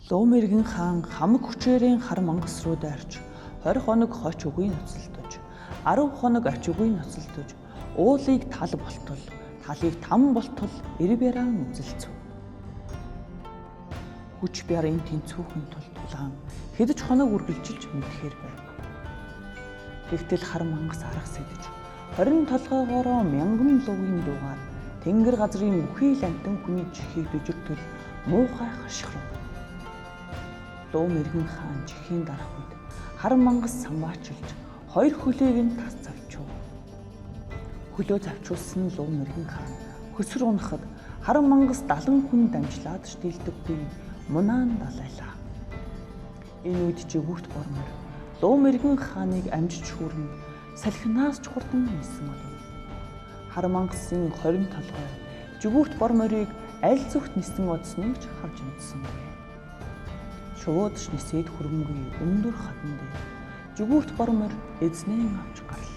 Луумэргэн хаан хамаг хүчээрийн хар мангас руу дайрч 20 хоног хоч үгүй ноцолдож 10 хоног ач үгүй ноцолдож уулыг тал болтол талыг там болтол эрв яран үзэлцв. Хүч бярын тэнцвүүхэн тул тулаан хэдэж хоног үргэлжилж мэдхээр байв. Тэгтэл хар мангас арга сэдэж 20 толгоогоороо мянган лугийн дуугаар тэнгэр газрын бүхий л амтан хүний чихийг дүжигтэл муухай хашгирав. Луумэргэн хаан чихийн дарах үед хар мангас самбаачилж 2 хөлийг нь тас завчив. Хөлөө завчуулсан Луумэргэн хаан хөсөр унахад хар мангас 70 хүн дамжлаад штилдэггүй мунаан далайлаа. Энэ үед жигүүрт бормор Луумэргэн хааныг амжиж хүрэн салхинаас ч хурдан нисэн олов. Хар мангасын 20 толгой жигүүрт борморыг аль зүгт нисэн одсныг ч харж мэдсэнгүй. Шуудж нисээд хөрөнгөний өндөр хадан дээр жигүүрт бормор эзнээ авч гарлаа.